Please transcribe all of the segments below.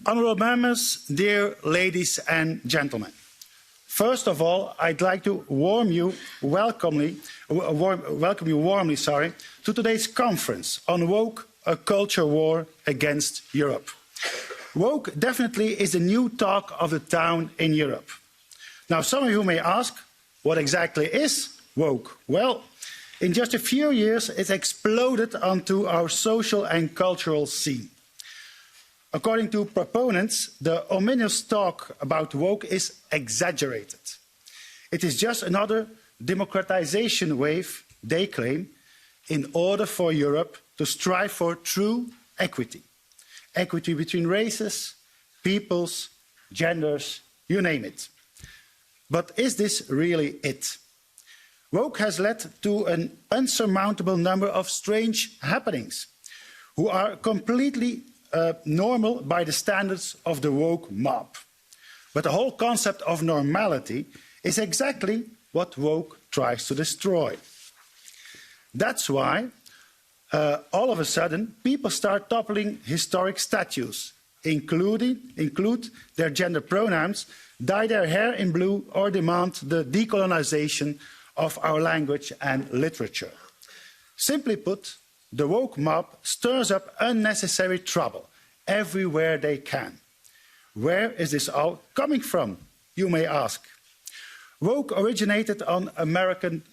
Honourable members, dear ladies and gentlemen. First of all, I'd like to welcome you warmly to today's conference on woke, a culture war against Europe. Woke definitely is the new talk of the town in Europe. Now, some of you may ask, what exactly is woke? Well, in just a few years, it's exploded onto our social and cultural scene. According to proponents, the ominous talk about woke is exaggerated. It is just another democratization wave, they claim, in order for Europe to strive for true equity. Equity between races, peoples, genders, you name it. But is this really it? Woke has led to an unsurmountable number of strange happenings, who are completely normal by the standards of the woke mob. But the whole concept of normality is exactly what woke tries to destroy. That's why all of a sudden people start toppling historic statues, include their gender pronouns, dye their hair in blue, or demand the decolonization of our language and literature. Simply put, the woke mob stirs up unnecessary trouble everywhere they can. Where is this all coming from, you may ask? Woke originated on American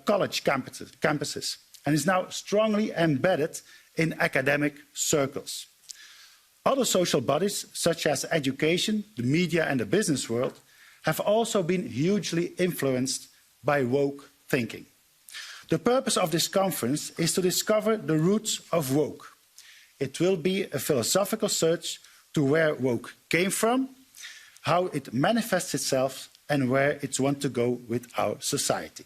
college campuses and is now strongly embedded in academic circles. Other social bodies, such as education, the media and the business world, have also been hugely influenced by woke thinking. The purpose of this conference is to discover the roots of woke. It will be a philosophical search to where woke came from, how it manifests itself, and where it wants to go with our society.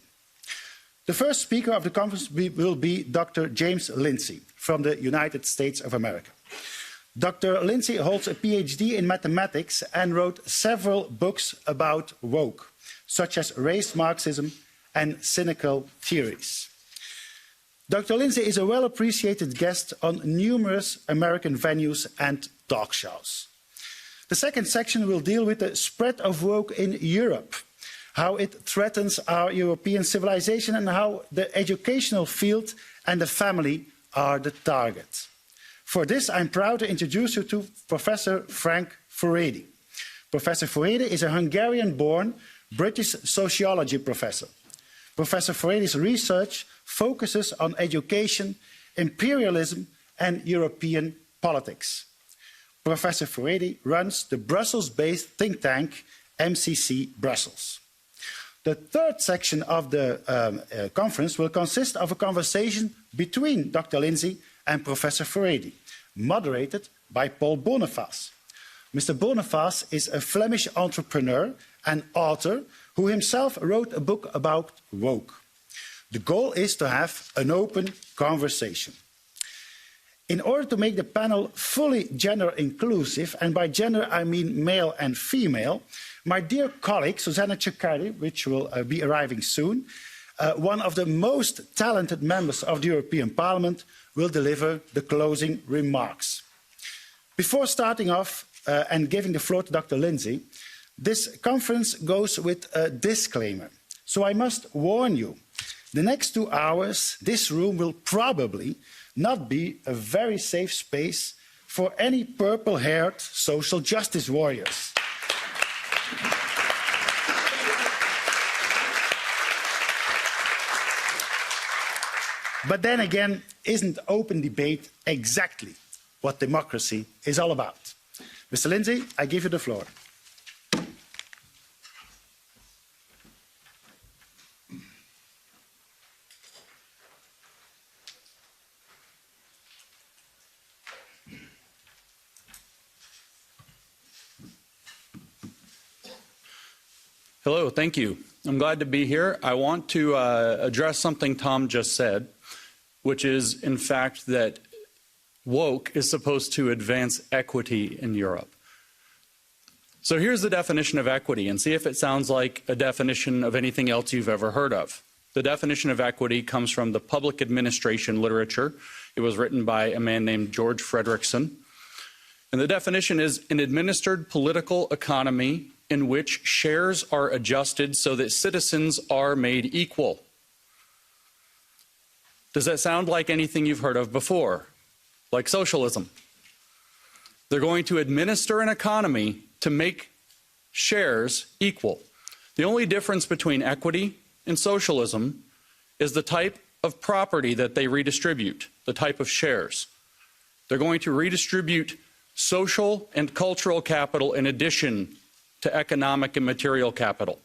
The first speaker of the conference will be Dr. James Lindsay from the United States of America. Dr. Lindsay holds a PhD in mathematics and wrote several books about woke, such as Race Marxism and Cynical Theories. Dr. Lindsay is a well-appreciated guest on numerous American venues and talk shows. The second section will deal with the spread of woke in Europe, how it threatens our European civilization and how the educational field and the family are the target. For this, I'm proud to introduce you to Professor Frank Furedi. Professor Furedi is a Hungarian-born British sociology professor. Professor Furedi's research focuses on education, imperialism, and European politics. Professor Furedi runs the Brussels-based think tank MCC Brussels. The third section of the conference will consist of a conversation between Dr. Lindsay and Professor Furedi, moderated by Paul Boniface. Mr. Boniface is a Flemish entrepreneur and author who himself wrote a book about woke. The goal is to have an open conversation. In order to make the panel fully gender inclusive, and by gender I mean male and female, my dear colleague Susanna Ceccardi, which will be arriving soon, one of the most talented members of the European Parliament, will deliver the closing remarks. Before starting off and giving the floor to Dr. Lindsay, this conference goes with a disclaimer. So I must warn you, the next 2 hours, this room will probably not be a very safe space for any purple-haired social justice warriors. But then again, isn't open debate exactly what democracy is all about? Mr. Lindsay, I give you the floor. Hello, thank you. I'm glad to be here. I want to address something Tom just said, which is, in fact, that woke is supposed to advance equity in Europe. So here's the definition of equity, and see if it sounds like a definition of anything else you've ever heard of. The definition of equity comes from the public administration literature. It was written by a man named George Frederickson. And the definition is an administered political economy in which shares are adjusted so that citizens are made equal. Does that sound like anything you've heard of before? Like socialism? They're going to administer an economy to make shares equal. The only difference between equity and socialism is the type of property that they redistribute, the type of shares. They're going to redistribute social and cultural capital in addition to economic and material capital.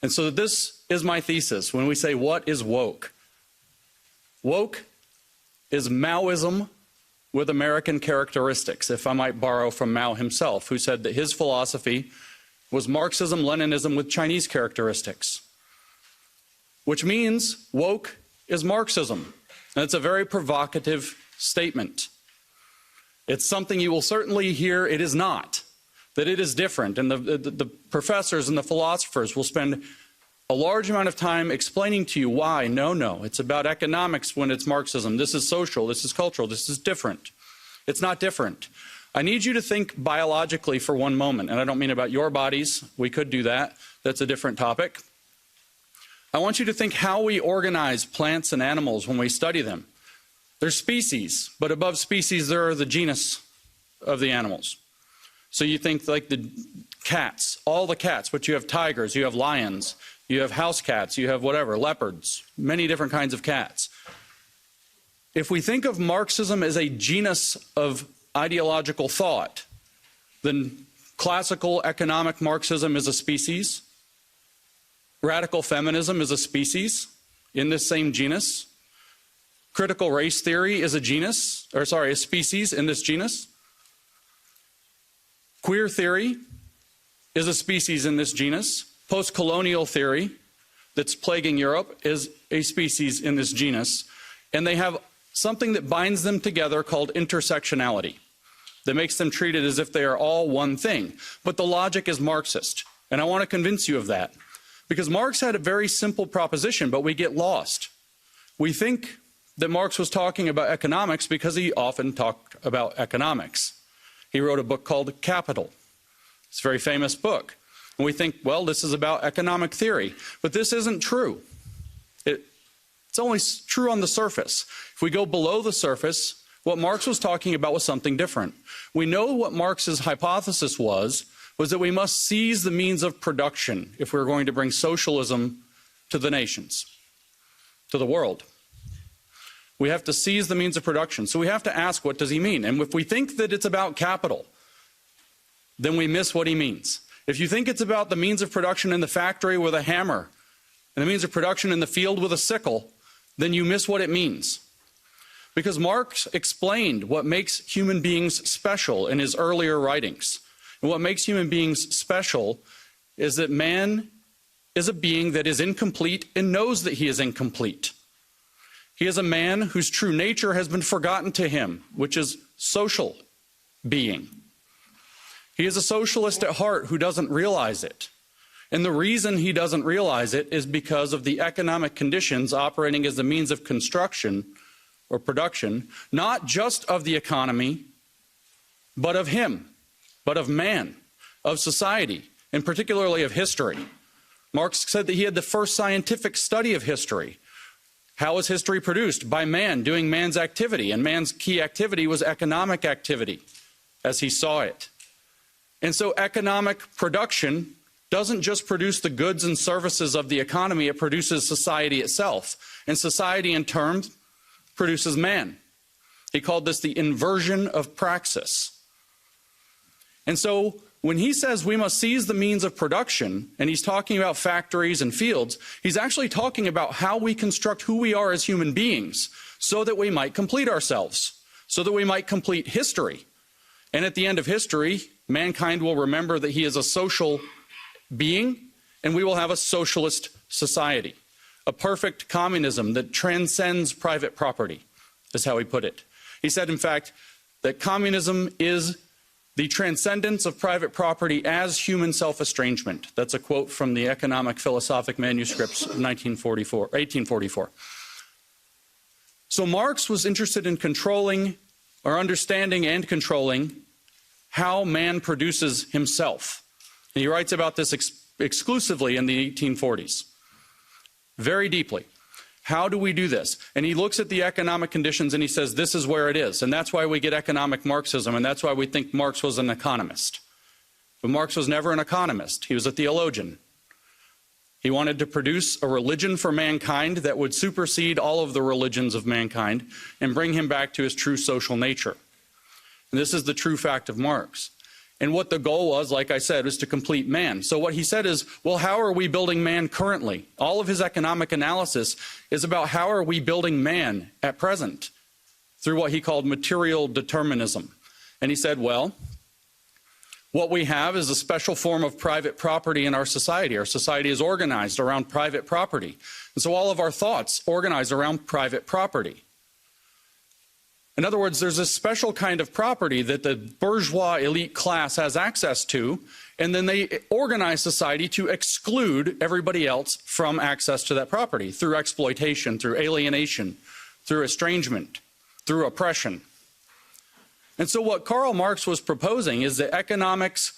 And so this is my thesis when we say, what is woke? Woke is Maoism with American characteristics, if I might borrow from Mao himself, who said that his philosophy was Marxism, Leninism with Chinese characteristics, which means woke is Marxism. And it's a very provocative statement. It's something you will certainly hear it is not, that it is different. And the professors and the philosophers will spend a large amount of time explaining to you why. No, it's about economics when it's Marxism. This is social, this is cultural, this is different. It's not different. I need you to think biologically for one moment, and I don't mean about your bodies. We could do that. That's a different topic. I want you to think how we organize plants and animals when we study them. They're species, but above species there are the genus of the animals. So you think like the cats, all the cats, but you have tigers, you have lions, you have house cats, you have whatever, leopards, many different kinds of cats. If we think of Marxism as a genus of ideological thought, then classical economic Marxism is a species, radical feminism is a species in this same genus, critical race theory is a species in this genus, queer theory is a species in this genus, post-colonial theory that's plaguing Europe is a species in this genus, and they have something that binds them together called intersectionality that makes them treated as if they are all one thing. But the logic is Marxist, and I want to convince you of that, because Marx had a very simple proposition, but we get lost. We think that Marx was talking about economics because he often talked about economics. He wrote a book called Capital. It's a very famous book. And we think, well, this is about economic theory. But this isn't true. It's only true on the surface. If we go below the surface, what Marx was talking about was something different. We know what Marx's hypothesis was that we must seize the means of production if we're going to bring socialism to the nations, to the world. We have to seize the means of production. So we have to ask, what does he mean? And if we think that it's about capital, then we miss what he means. If you think it's about the means of production in the factory with a hammer and the means of production in the field with a sickle, then you miss what it means. Because Marx explained what makes human beings special in his earlier writings. And what makes human beings special is that man is a being that is incomplete and knows that he is incomplete. He is a man whose true nature has been forgotten to him, which is social being. He is a socialist at heart who doesn't realize it. And the reason he doesn't realize it is because of the economic conditions operating as the means of construction or production, not just of the economy, but of him, but of man, of society, and particularly of history. Marx said that he had the first scientific study of history. How was history produced? By man, doing man's activity. And man's key activity was economic activity, as he saw it. And so economic production doesn't just produce the goods and services of the economy, it produces society itself. And society, in turn, produces man. He called this the inversion of praxis. And so when he says we must seize the means of production, and he's talking about factories and fields, he's actually talking about how we construct who we are as human beings so that we might complete ourselves, so that we might complete history. And at the end of history, mankind will remember that he is a social being, and we will have a socialist society, a perfect communism that transcends private property, is how he put it. He said, in fact, that communism is the transcendence of private property as human self-estrangement. That's a quote from the Economic Philosophic Manuscripts of 1844. So Marx was interested in controlling, or understanding and controlling, how man produces himself. And he writes about this exclusively in the 1840s, very deeply. How do we do this? And he looks at the economic conditions and he says, this is where it is. And that's why we get economic Marxism, and that's why we think Marx was an economist. But Marx was never an economist. He was a theologian. He wanted to produce a religion for mankind that would supersede all of the religions of mankind and bring him back to his true social nature. And this is the true fact of Marx. And what the goal was, like I said, was to complete man. So what he said is, well, how are we building man currently? All of his economic analysis is about how are we building man at present through what he called material determinism. And he said, well, what we have is a special form of private property in our society. Our society is organized around private property. And so all of our thoughts organize around private property. In other words, there's a special kind of property that the bourgeois elite class has access to, and then they organize society to exclude everybody else from access to that property through exploitation, through alienation, through estrangement, through oppression. And so what Karl Marx was proposing is that economics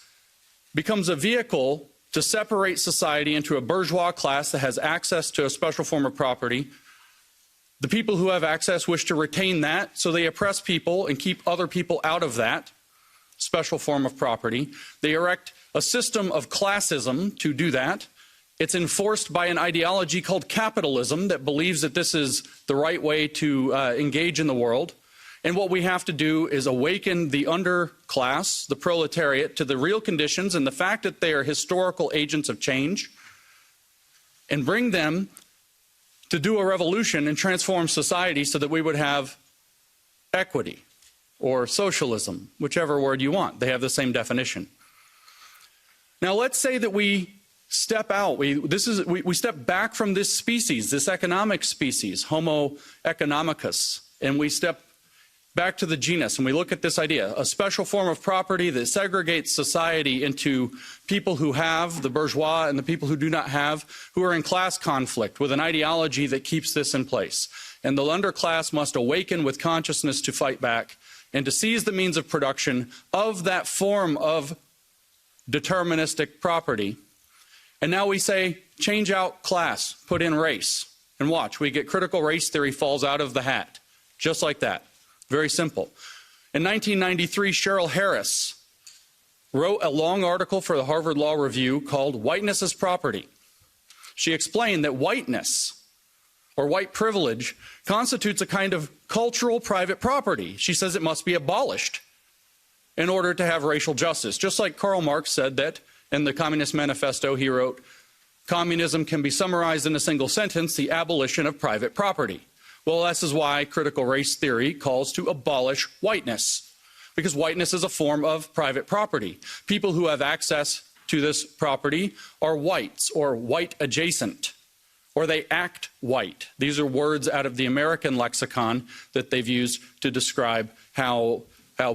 becomes a vehicle to separate society into a bourgeois class that has access to a special form of property. The people who have access wish to retain that, so they oppress people and keep other people out of that special form of property. They erect a system of classism to do that. It's enforced by an ideology called capitalism that believes that this is the right way to engage in the world. And what we have to do is awaken the underclass, the proletariat, to the real conditions and the fact that they are historical agents of change, and bring them to do a revolution and transform society so that we would have equity or socialism, whichever word you want. They have the same definition. Now let's say that we step out, we step back from this species, this economic species, Homo economicus, and we step back to the genus, and we look at this idea, a special form of property that segregates society into people who have, the bourgeois, and the people who do not have, who are in class conflict with an ideology that keeps this in place. And the underclass must awaken with consciousness to fight back and to seize the means of production of that form of deterministic property. And now we say, change out class, put in race. And watch, we get critical race theory falls out of the hat, just like that. Very simple. In 1993, Cheryl Harris wrote a long article for the Harvard Law Review called Whiteness as Property. She explained that whiteness, or white privilege, constitutes a kind of cultural private property. She says it must be abolished in order to have racial justice. Just like Karl Marx said that in the Communist Manifesto, he wrote, communism can be summarized in a single sentence, the abolition of private property. Well, this is why critical race theory calls to abolish whiteness, because whiteness is a form of private property. People who have access to this property are whites or white adjacent, or they act white. These are words out of the American lexicon that they've used to describe how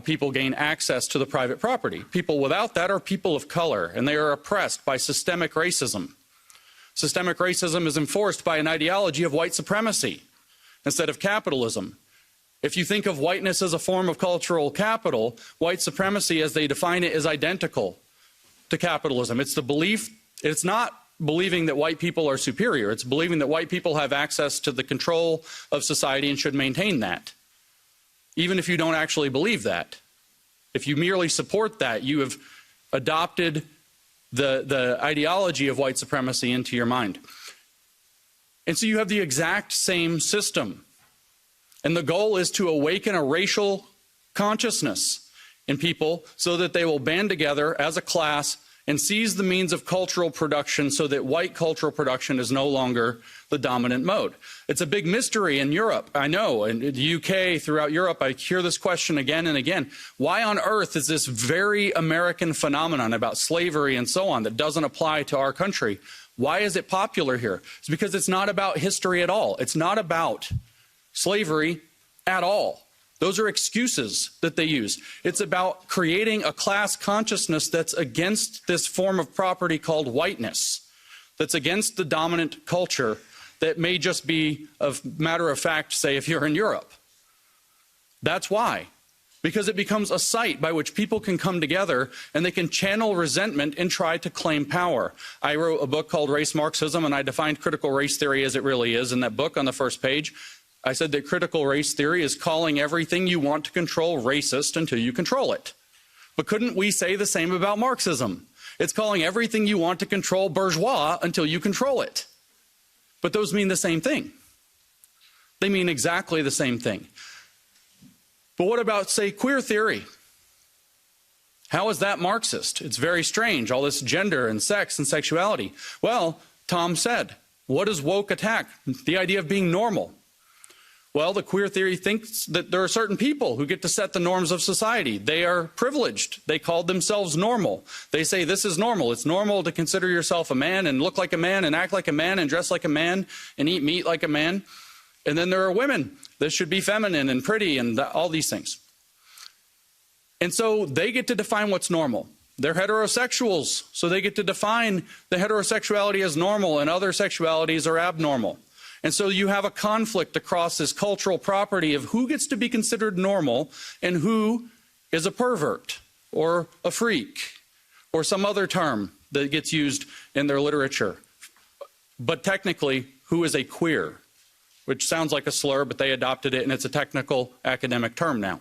people gain access to the private property. People without that are people of color, and they are oppressed by systemic racism. Systemic racism is enforced by an ideology of white supremacy instead of capitalism. If you think of whiteness as a form of cultural capital, white supremacy as they define it is identical to capitalism. It's the belief, it's not believing that white people are superior, it's believing that white people have access to the control of society and should maintain that. Even if you don't actually believe that. If you merely support that, you have adopted the ideology of white supremacy into your mind. And so you have the exact same system. And the goal is to awaken a racial consciousness in people so that they will band together as a class and seize the means of cultural production so that white cultural production is no longer the dominant mode. It's a big mystery in Europe, I know, in the UK, throughout Europe, I hear this question again and again. Why on earth is this very American phenomenon about slavery and so on that doesn't apply to our country? Why is it popular here? It's because it's not about history at all. It's not about slavery at all. Those are excuses that they use. It's about creating a class consciousness that's against this form of property called whiteness, that's against the dominant culture that may just be a matter of fact, say, if you're in Europe. That's why. because it becomes a site by which people can come together and they can channel resentment and try to claim power. I wrote a book called Race Marxism, and I defined critical race theory as it really is in that book on the first page. I said that critical race theory is calling everything you want to control racist until you control it. But couldn't we say the same about Marxism? It's calling everything you want to control bourgeois until you control it. But those mean the same thing. They mean exactly the same thing. But what about, say, queer theory? How is that Marxist? It's very strange, all this gender and sex and sexuality. Well, Tom said, what does woke attack? The idea of being normal. Well, the queer theory thinks that there are certain people who get to set the norms of society. They are privileged. They call themselves normal. They say this is normal. It's normal to consider yourself a man and look like a man and act like a man and dress like a man and eat meat like a man. And then there are women. This should be feminine and pretty and all these things. And so they get to define what's normal. They're heterosexuals, so they get to define the heterosexuality as normal and other sexualities are abnormal. And so you have a conflict across this cultural property of who gets to be considered normal and who is a pervert or a freak or some other term that gets used in their literature. But technically, who is a queer, which sounds like a slur, but they adopted it and it's a technical academic term now.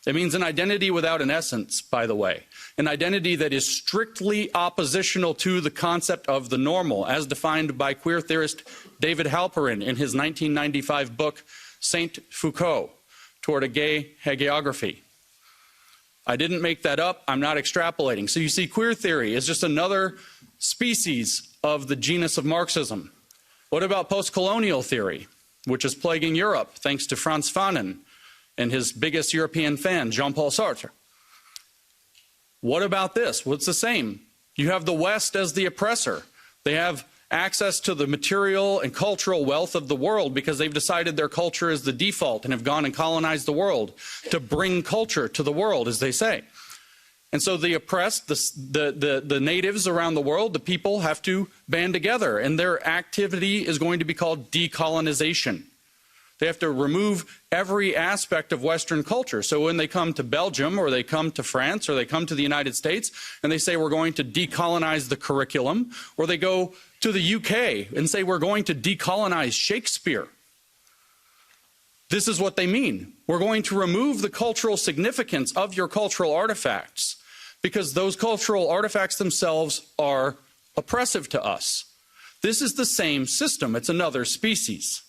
It means an identity without an essence, by the way, an identity that is strictly oppositional to the concept of the normal, as defined by queer theorist David Halperin in his 1995 book, Saint Foucault, Toward a Gay Hagiography. I didn't make that up. I'm not extrapolating. So you see, queer theory is just another species of the genus of Marxism. What about post-colonial theory, which is plaguing Europe, thanks to Frantz Fanon and his biggest European fan, Jean-Paul Sartre? What about this? Well, it's the same. You have the West as the oppressor. They have access to the material and cultural wealth of the world because they've decided their culture is the default and have gone and colonized the world to bring culture to the world, as they say. And so the oppressed, the natives around the world, the people have to band together, and their activity is going to be called decolonization. They have to remove every aspect of Western culture. So when they come to Belgium or they come to France or they come to the United States and they say we're going to decolonize the curriculum, or they go to the UK and say we're going to decolonize Shakespeare, this is what they mean. We're going to remove the cultural significance of your cultural artifacts because those cultural artifacts themselves are oppressive to us. This is the same system. It's another species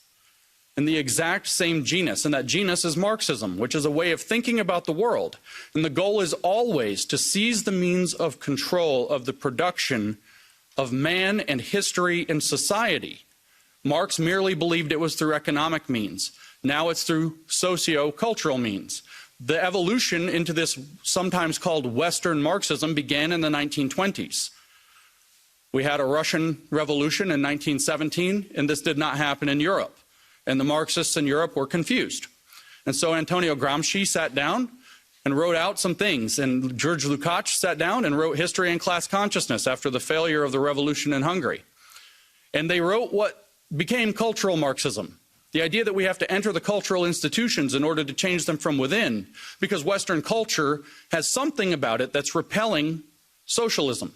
in the exact same genus, and that genus is Marxism, which is a way of thinking about the world. And the goal is always to seize the means of control of the production of man and history and society. Marx merely believed it was through economic means. Now it's through socio-cultural means. The evolution into this sometimes called Western Marxism began in the 1920s. We had a Russian Revolution in 1917, and this did not happen in Europe. And the Marxists in Europe were confused. And so Antonio Gramsci sat down and wrote out some things. And George Lukács sat down and wrote History and Class Consciousness after the failure of the revolution in Hungary. And they wrote what became cultural Marxism. The idea that we have to enter the cultural institutions in order to change them from within, because Western culture has something about it that's repelling socialism.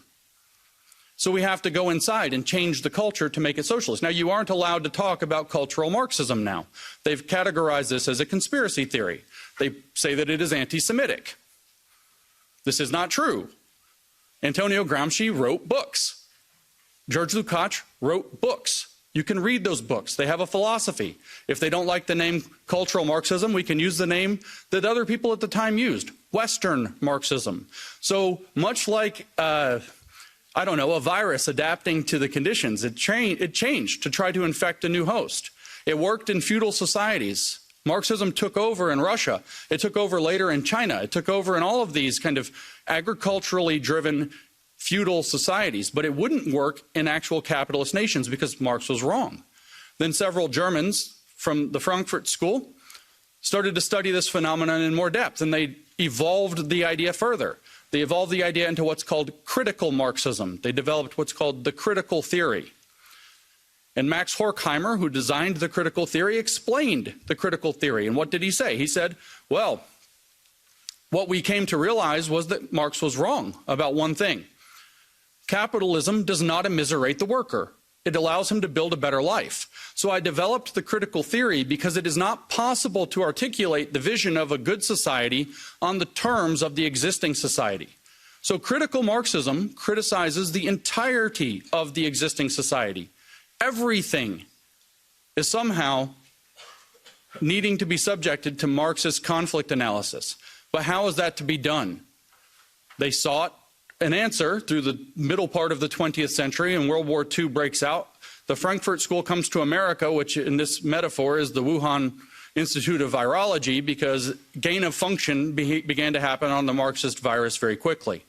So we have to go inside and change the culture to make it socialist. Now, you aren't allowed to talk about cultural Marxism now. They've categorized this as a conspiracy theory. They say that it is anti-Semitic. This is not true. Antonio Gramsci wrote books. George Lukács wrote books. You can read those books. They have a philosophy. If they don't like the name cultural Marxism, we can use the name that other people at the time used, Western Marxism. So much like I don't know, a virus adapting to the conditions. It changed to try to infect a new host. It worked in feudal societies. Marxism took over in Russia. It took over later in China. It took over in all of these kind of agriculturally driven feudal societies, but it wouldn't work in actual capitalist nations because Marx was wrong. Then several Germans from the Frankfurt School started to study this phenomenon in more depth, and they evolved the idea further. They evolved the idea into what's called critical Marxism. They developed what's called the critical theory. And Max Horkheimer, who designed the critical theory, explained the critical theory. And what did he say? He said, well, what we came to realize was that Marx was wrong about one thing. Capitalism does not immiserate the worker. It allows him to build a better life. So I developed the critical theory because it is not possible to articulate the vision of a good society on the terms of the existing society. So critical Marxism criticizes the entirety of the existing society. Everything is somehow needing to be subjected to Marxist conflict analysis. But how is that to be done? They sought an answer through the middle part of the 20th century, and World War II breaks out. The Frankfurt School comes to America, which in this metaphor is the Wuhan Institute of Virology, because gain of function began to happen on the Marxist virus very quickly.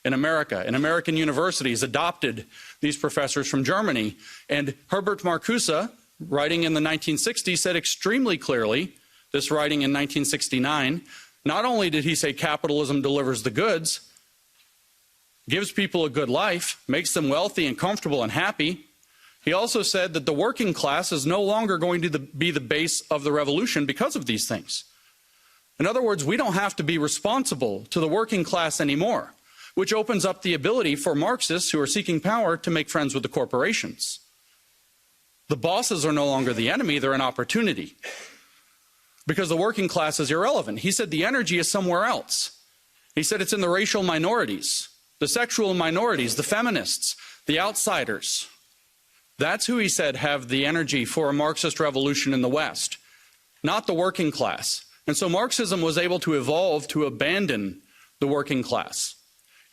In America, and American universities adopted these professors from Germany. And Herbert Marcuse, writing in the 1960s, said extremely clearly, this writing in 1969, not only did he say capitalism delivers the goods, gives people a good life, makes them wealthy and comfortable and happy, he also said that the working class is no longer going to be the base of the revolution because of these things. In other words, we don't have to be responsible to the working class anymore, which opens up the ability for Marxists who are seeking power to make friends with the corporations. The bosses are no longer the enemy, they're an opportunity. Because the working class is irrelevant. He said the energy is somewhere else. He said it's in the racial minorities, the sexual minorities, the feminists, the outsiders. That's who he said have the energy for a Marxist revolution in the West, not the working class. And so Marxism was able to evolve to abandon the working class.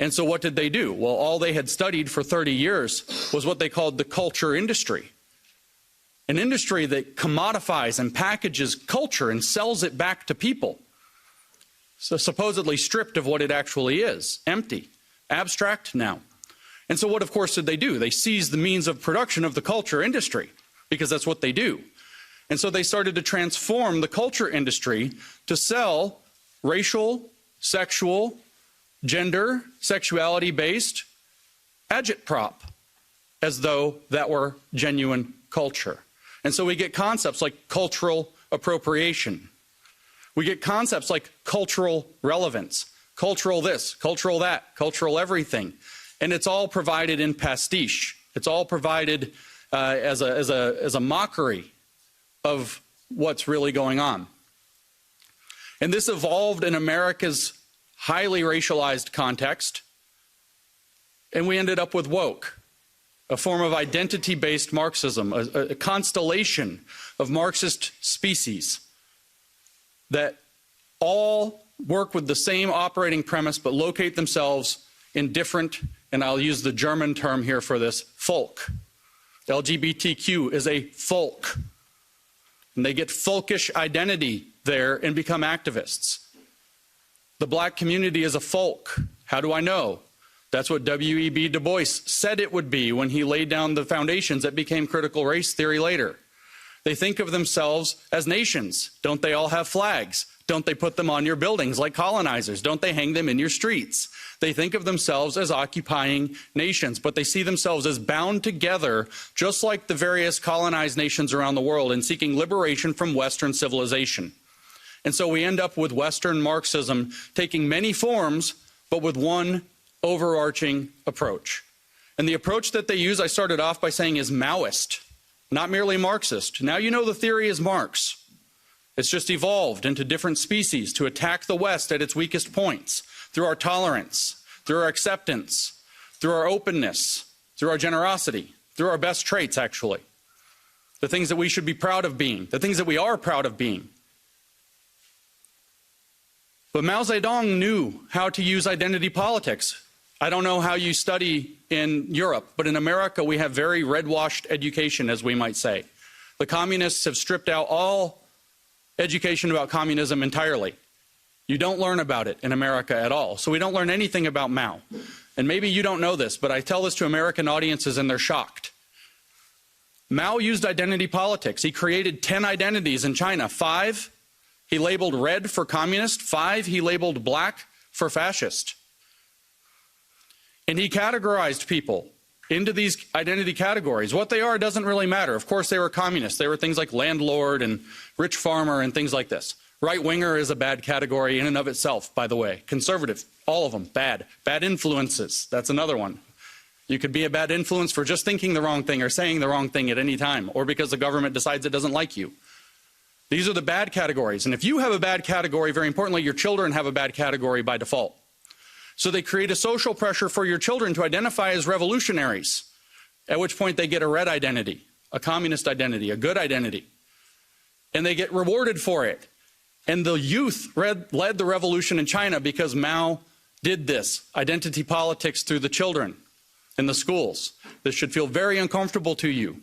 And so what did they do? Well, all they had studied for 30 years was what they called the culture industry. An industry that commodifies and packages culture and sells it back to people. So supposedly stripped of what it actually is, empty, abstract now. And so what, of course, did they do? They seized the means of production of the culture industry, because that's what they do. And so they started to transform the culture industry to sell racial, sexual, gender, sexuality-based agitprop, as though that were genuine culture. And so we get concepts like cultural appropriation. We get concepts like cultural relevance, cultural this, cultural that, cultural everything. And it's all provided in pastiche. It's all provided as a mockery of what's really going on. And this evolved in America's highly racialized context, and we ended up with woke, a form of identity-based Marxism, a constellation of Marxist species that all work with the same operating premise but locate themselves in different, and I'll use the German term here for this, folk. LGBTQ is a folk. And they get folkish identity there and become activists. The black community is a folk. How do I know? That's what W.E.B. Du Bois said it would be when he laid down the foundations that became critical race theory later. They think of themselves as nations. Don't they all have flags? Don't they put them on your buildings like colonizers? Don't they hang them in your streets? They think of themselves as occupying nations, but they see themselves as bound together, just like the various colonized nations around the world, in seeking liberation from Western civilization. And so we end up with Western Marxism taking many forms, but with one overarching approach. And the approach that they use, I started off by saying, is Maoist, not merely Marxist. Now you know the theory is Marx. It's just evolved into different species to attack the West at its weakest points, through our tolerance, through our acceptance, through our openness, through our generosity, through our best traits, actually. The things that we should be proud of being, the things that we are proud of being. But Mao Zedong knew how to use identity politics. I don't know how you study in Europe, but in America we have very red-washed education, as we might say. The communists have stripped out all education about communism entirely. You don't learn about it in America at all. So we don't learn anything about Mao. And maybe you don't know this, but I tell this to American audiences and they're shocked. Mao used identity politics. He created 10 identities in China. 5, he labeled red for communist. 5, he labeled black for fascist. And he categorized people into these identity categories. What they are doesn't really matter. Of course, they were communists. They were things like landlord and rich farmer and things like this. Right-winger is a bad category in and of itself, by the way. Conservative, all of them, bad. Bad influences, that's another one. You could be a bad influence for just thinking the wrong thing or saying the wrong thing at any time, or because the government decides it doesn't like you. These are the bad categories. And if you have a bad category, very importantly, your children have a bad category by default. So they create a social pressure for your children to identify as revolutionaries, at which point they get a red identity, a communist identity, a good identity. And they get rewarded for it. And the youth led the revolution in China because Mao did this, identity politics through the children in the schools. This should feel very uncomfortable to you.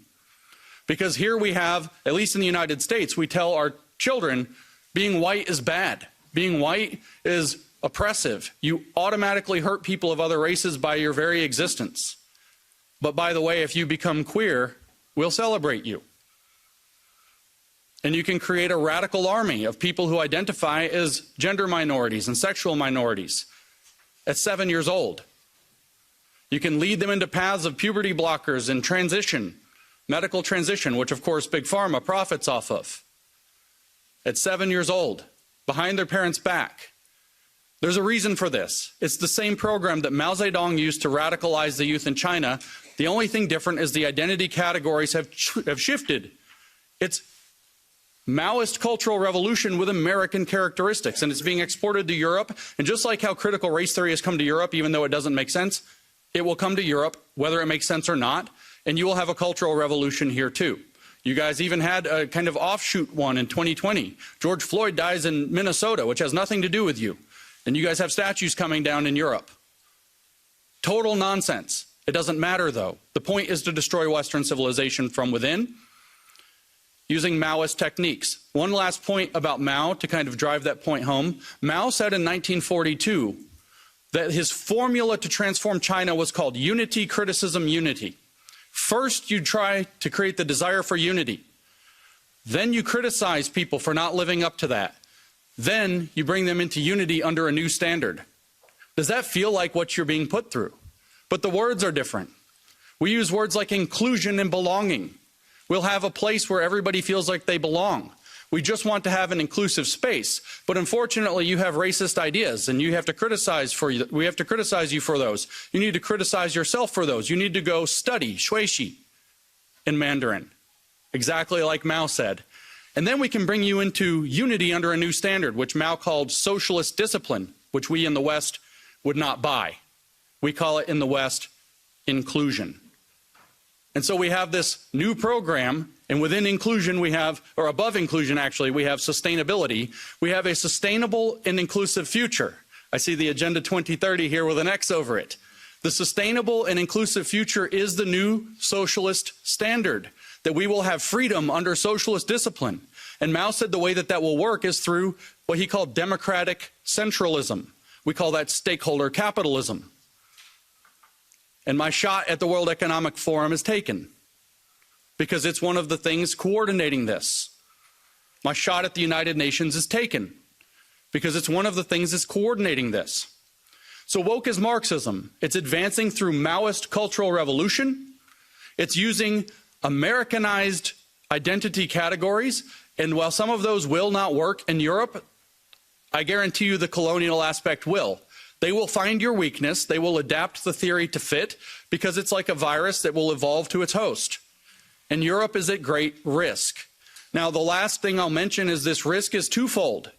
Because here we have, at least in the United States, we tell our children being white is bad. Being white is oppressive. You automatically hurt people of other races by your very existence. But by the way, if you become queer, we'll celebrate you. And you can create a radical army of people who identify as gender minorities and sexual minorities at 7 years old. You can lead them into paths of puberty blockers and transition, medical transition, which of course Big Pharma profits off of. At 7 years old, behind their parents' back. There's a reason for this. It's the same program that Mao Zedong used to radicalize the youth in China. The only thing different is the identity categories have shifted. It's Maoist cultural revolution with American characteristics, and it's being exported to Europe. And just like how critical race theory has come to Europe, even though it doesn't make sense, it will come to Europe, whether it makes sense or not, and you will have a cultural revolution here too. You guys even had a kind of offshoot one in 2020. George Floyd dies in Minnesota, which has nothing to do with you. And you guys have statues coming down in Europe. Total nonsense. It doesn't matter, though. The point is to destroy Western civilization from within using Maoist techniques. One last point about Mao to kind of drive that point home. Mao said in 1942 that his formula to transform China was called unity, criticism, unity. First, you try to create the desire for unity. Then you criticize people for not living up to that. Then you bring them into unity under a new standard. Does that feel like what you're being put through? But the words are different. We use words like inclusion and belonging. We'll have a place where everybody feels like they belong. We just want to have an inclusive space. But unfortunately, you have racist ideas, and you have to criticize we have to criticize you for those. You need to criticize yourself for those. You need to go study Shuishi in Mandarin, exactly like Mao said. And then we can bring you into unity under a new standard, which Mao called socialist discipline, which we in the West would not buy. We call it in the West inclusion. And so we have this new program, and within inclusion we have, or above inclusion actually, we have sustainability. We have a sustainable and inclusive future. I see the Agenda 2030 here with an X over it. The sustainable and inclusive future is the new socialist standard, that we will have freedom under socialist discipline. And Mao said the way that that will work is through what he called democratic centralism. We call that stakeholder capitalism. And my shot at the World Economic Forum is taken, because it's one of the things coordinating this. My shot at the United Nations is taken, because it's one of the things that's coordinating this. So woke is Marxism. It's advancing through Maoist cultural revolution. It's using Americanized identity categories, and while some of those will not work in Europe, I guarantee you the colonial aspect will. They will find your weakness, they will adapt the theory to fit, because it's like a virus that will evolve to its host. And Europe is at great risk. Now, the last thing I'll mention is this risk is twofold.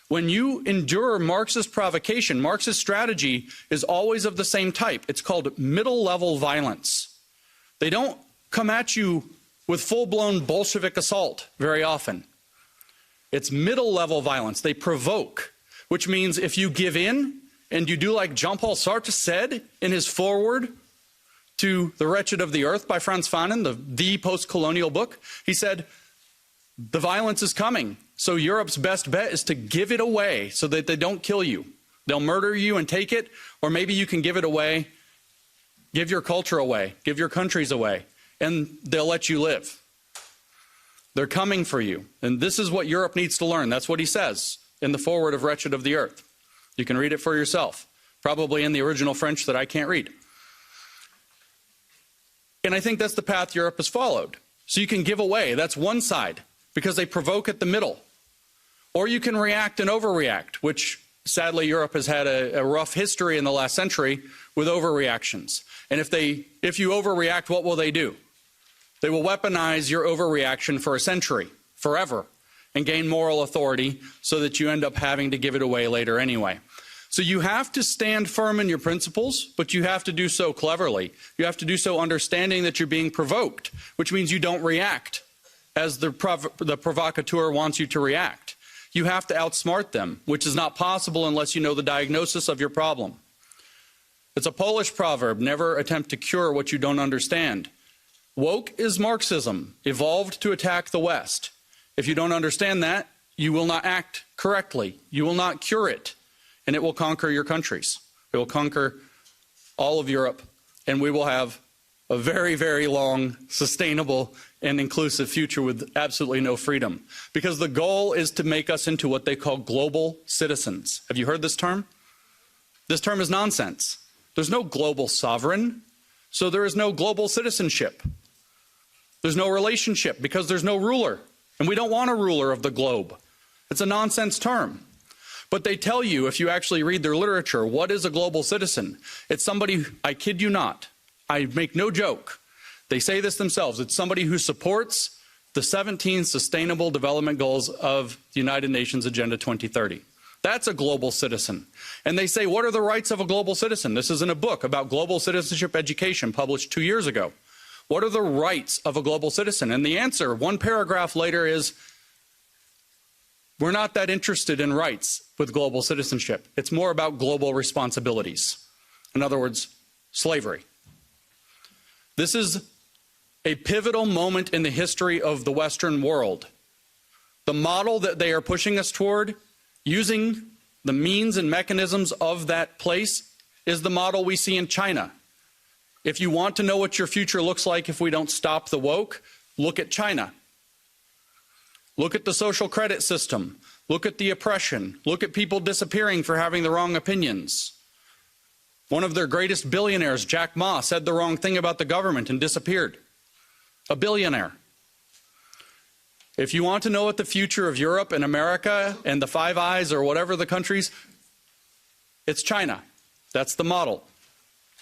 When you endure Marxist provocation, Marxist strategy is always of the same type. It's called middle-level violence. They don't come at you with full-blown Bolshevik assault very often. It's middle-level violence. They provoke, which means if you give in and you do like Jean-Paul Sartre said in his foreword to The Wretched of the Earth by Frantz Fanon, the post-colonial book, he said, the violence is coming, so Europe's best bet is to give it away so that they don't kill you. They'll murder you and take it, or maybe you can give it away, give your culture away, give your countries away, and they'll let you live. They're coming for you. And this is what Europe needs to learn. That's what he says in the foreword of Wretched of the Earth. You can read it for yourself, probably in the original French that I can't read. And I think that's the path Europe has followed. So you can give away, that's one side, because they provoke at the middle. Or you can react and overreact, which sadly Europe has had a rough history in the last century with overreactions. And if you overreact, what will they do? They will weaponize your overreaction for a century, forever, and gain moral authority so that you end up having to give it away later anyway. So you have to stand firm in your principles, but you have to do so cleverly. You have to do so understanding that you're being provoked, which means you don't react as the provocateur wants you to react. You have to outsmart them, which is not possible unless you know the diagnosis of your problem. It's a Polish proverb, never attempt to cure what you don't understand. Woke is Marxism, evolved to attack the West. If you don't understand that, you will not act correctly. You will not cure it, and it will conquer your countries. It will conquer all of Europe, and we will have a very, very long, sustainable, and inclusive future with absolutely no freedom. Because the goal is to make us into what they call global citizens. Have you heard this term? This term is nonsense. There's no global sovereign, so there is no global citizenship. There's no relationship because there's no ruler. And we don't want a ruler of the globe. It's a nonsense term. But they tell you, if you actually read their literature, what is a global citizen? It's somebody, I kid you not, I make no joke. They say this themselves. It's somebody who supports the 17 Sustainable Development Goals of the United Nations Agenda 2030. That's a global citizen. And they say, what are the rights of a global citizen? This is in a book about global citizenship education published 2 years ago. What are the rights of a global citizen? And the answer, one paragraph later, is we're not that interested in rights with global citizenship. It's more about global responsibilities. In other words, slavery. This is a pivotal moment in the history of the Western world. The model that they are pushing us toward, using the means and mechanisms of that place, is the model we see in China. If you want to know what your future looks like if we don't stop the woke, look at China. Look at the social credit system. Look at the oppression. Look at people disappearing for having the wrong opinions. One of their greatest billionaires, Jack Ma, said the wrong thing about the government and disappeared. A billionaire. If you want to know what the future of Europe and America and the Five Eyes or whatever the countries, it's China. That's the model.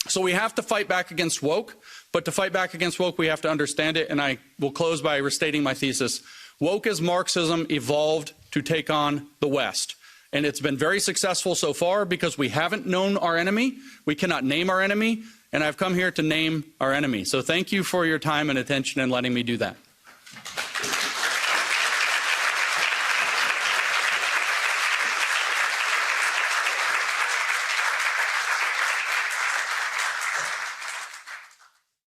So we have to fight back against woke, but to fight back against woke, we have to understand it, and I will close by restating my thesis. Woke as Marxism evolved to take on the West. And it's been very successful so far because we haven't known our enemy. We cannot name our enemy. And I've come here to name our enemy. So thank you for your time and attention and letting me do that.